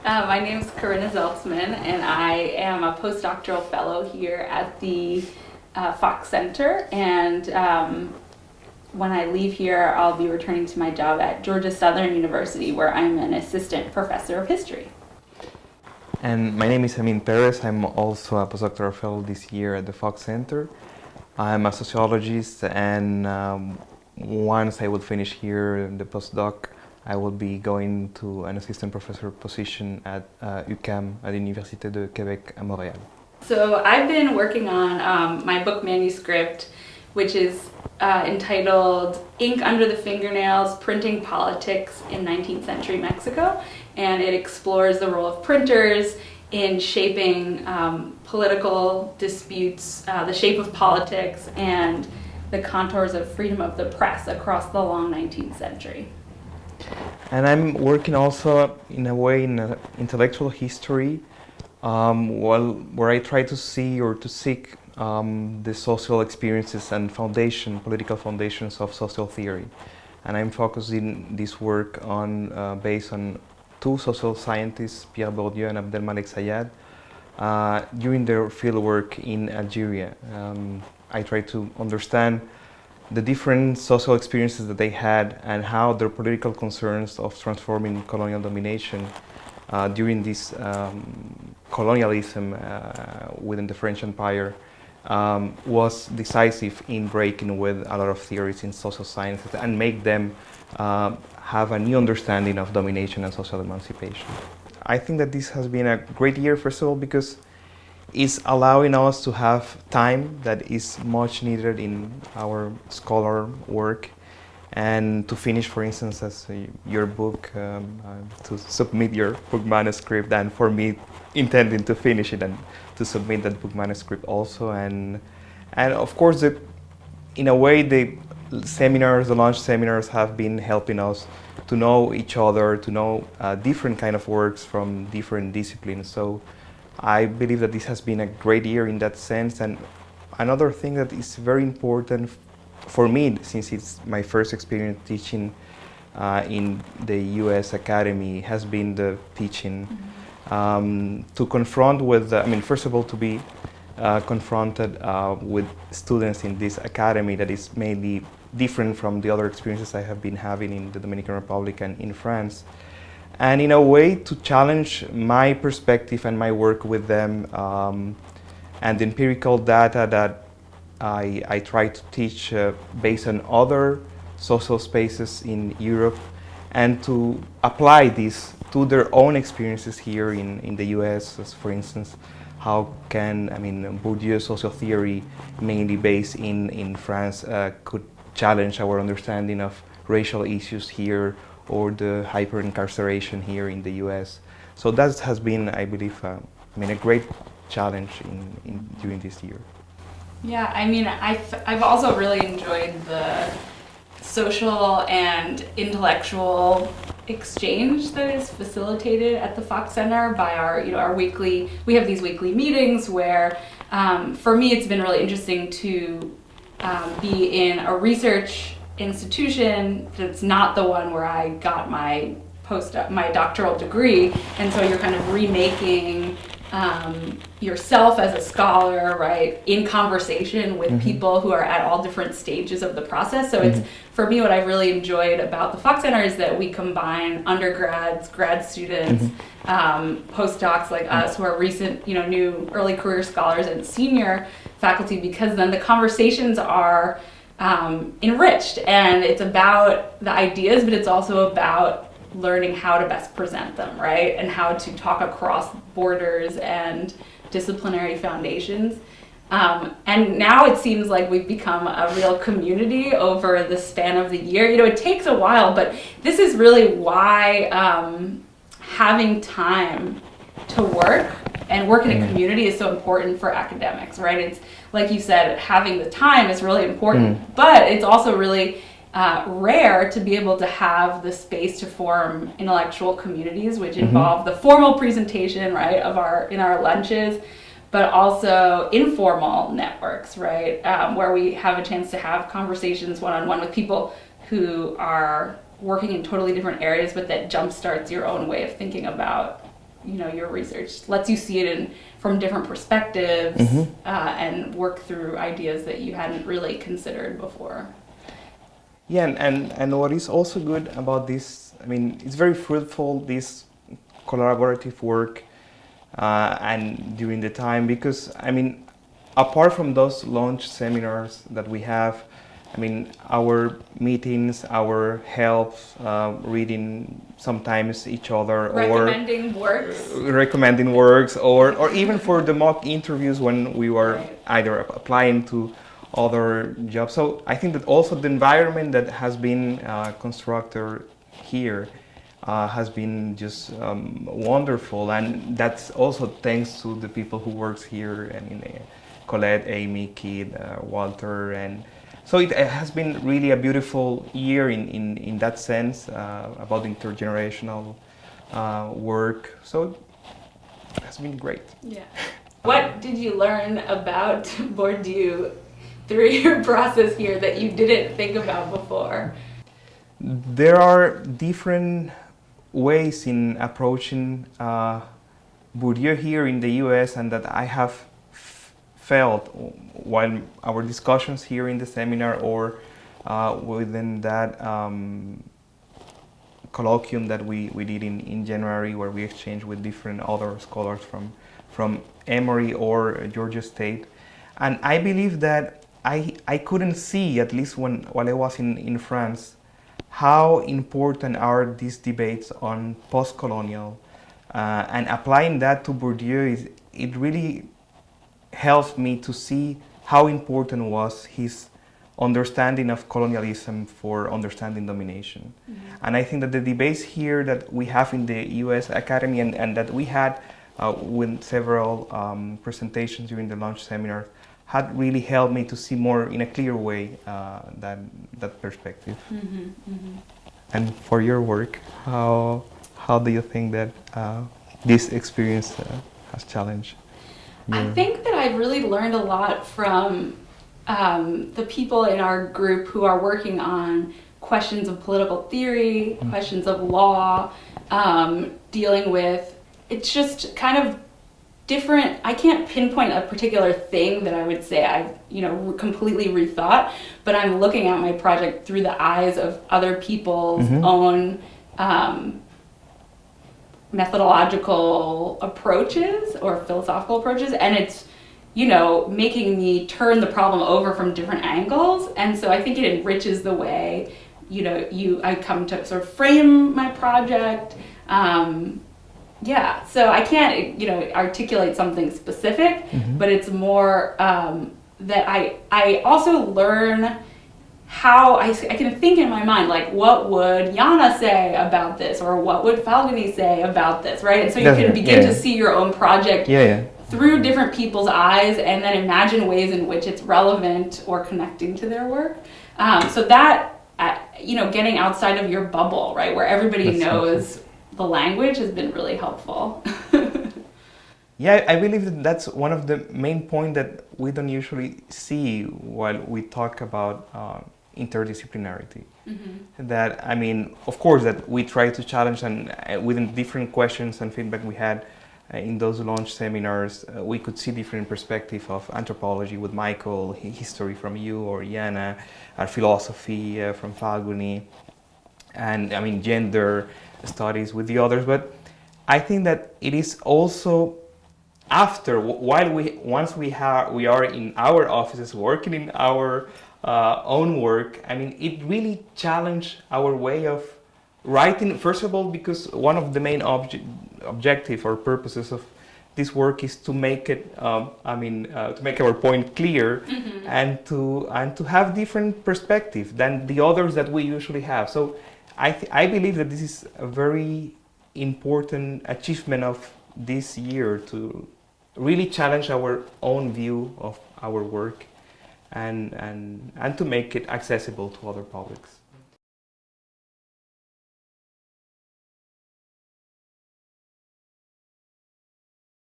My name is Corinna Zeltsman, and I am a postdoctoral fellow here at the Fox Center. And when I leave here, I'll be returning to my job at Georgia Southern University, where I'm an assistant professor of history. And my name is Amín Pérez. I'm also a postdoctoral fellow this year at the Fox Center. I'm a sociologist, and once I will finish here the postdoc, I will be going to an assistant professor position at UQAM at the Université de Québec à Montréal. So I've been working on my book manuscript, which is entitled Ink Under the Fingernails, Printing Politics in 19th Century Mexico, and it explores the role of printers in shaping political disputes, the shape of politics, and the contours of freedom of the press across the long 19th century. And I'm working also in a way in intellectual history, where I try to see or to seek the social experiences and political foundations of social theory. And I'm focusing this work on based on two social scientists, Pierre Bourdieu and Abdelmalek Sayad, during their fieldwork in Algeria. I try to understand the different social experiences that they had and how their political concerns of transforming colonial domination during this colonialism within the French Empire was decisive in breaking with a lot of theories in social sciences and make them have a new understanding of domination and social emancipation. I think that this has been a great year, first of all, because it's allowing us to have time that is much needed in our scholar work, and to finish, for instance, as your book, to submit your book manuscript, and for me intending to finish it and to submit that book manuscript also. And of course, in a way, the launch seminars have been helping us to know each other, to know different kind of works from different disciplines. So I believe that this has been a great year in that sense. And another thing that is very important for me, since it's my first experience teaching in the US Academy, has been the teaching. To confront with, first of all, to be confronted with students in this academy that is mainly different from the other experiences I have been having in the Dominican Republic and in France. And in a way to challenge my perspective and my work with them, and the empirical data that I try to teach based on other social spaces in Europe, and to apply this to their own experiences here in the US. As for instance, how can Bourdieu's social theory, mainly based in France, could challenge our understanding of racial issues here, or the hyper-incarceration here in the US. So that has been, I believe, a great challenge during this year. Yeah, I've also really enjoyed the social and intellectual exchange that is facilitated at the Fox Center by our weekly, we have these weekly meetings where, for me, it's been really interesting to be in a research institution that's not the one where I got my doctoral degree, and so you're kind of remaking yourself as a scholar, right, in conversation with people who are at all different stages of the process. So it's, for me, what I've really enjoyed about the Fox Center is that we combine undergrads, grad students, postdocs like us who are recent, new early career scholars, and senior faculty, because then the conversations are enriched, and it's about the ideas, but it's also about learning how to best present them, right? And how to talk across borders and disciplinary foundations. And now it seems like we've become a real community over the span of the year. It takes a while, but this is really why having time to work and work in a community is so important for academics, right? It's like you said, having the time is really important, but it's also really rare to be able to have the space to form intellectual communities, which involve the formal presentation, right, in our lunches, but also informal networks, right, where we have a chance to have conversations one-on-one with people who are working in totally different areas, but that jumpstarts your own way of thinking about your research lets you see it from different perspectives and work through ideas that you hadn't really considered before. Yeah, and what is also good about this, I mean, it's very fruitful, this collaborative work and during the time, because, I mean, apart from those launch seminars that we have, I mean, our meetings, our help, reading sometimes each other, recommending works, or even for the mock interviews when we were either applying to other jobs. So I think that also the environment that has been constructed here has been just wonderful, and that's also thanks to the people who works here, and in Colette, Amy, Kid, Walter, and so it has been really a beautiful year in that sense about intergenerational work. So it has been great. Yeah. What did you learn about Bourdieu through your process here that you didn't think about before? There are different ways in approaching Bourdieu here in the US, and that I have felt while our discussions here in the seminar or within that colloquium that we did in January, where we exchanged with different other scholars from Emory or Georgia State. And I believe that I couldn't see, at least while I was in France, how important are these debates on post-colonial, and applying that to Bourdieu, it really helps me to see how important was his understanding of colonialism for understanding domination. And I think that the debates here that we have in the US Academy and that we had with several presentations during the launch seminar had really helped me to see more in a clear way that perspective. And for your work, how do you think that this experience has challenged you? I think that I've really learned a lot from the people in our group who are working on questions of political theory, questions of law, dealing with, it's just kind of different. I can't pinpoint a particular thing that I would say I've completely rethought, but I'm looking at my project through the eyes of other people's own methodological approaches or philosophical approaches, and it's making me turn the problem over from different angles. And so I think it enriches the way I come to sort of frame my project. So I can't articulate something specific, but it's more that I also learn how I can think in my mind, like, what would Jana say about this, or what would Falguni say about this, right? And so you can begin to see your own project through different people's eyes, and then imagine ways in which it's relevant or connecting to their work. So that, getting outside of your bubble, right, where everybody knows the language, has been really helpful. Yeah, I believe that that's one of the main points that we don't usually see while we talk about interdisciplinarity. That, I mean, of course, that we try to challenge, and within different questions and feedback we had in those launch seminars, we could see different perspectives of anthropology with Michael, history from you or Jana, philosophy from Falguni, and I mean gender studies with the others. But I think that it is also once we are in our offices working in our own work, I mean, it really challenged our way of writing. First of all, because one of the main objective or purposes of this work is to make it, to make our point clear, and to have different perspective than the others that we usually have. So I believe that this is a very important achievement of this year, to really challenge our own view of our work and to make it accessible to other publics.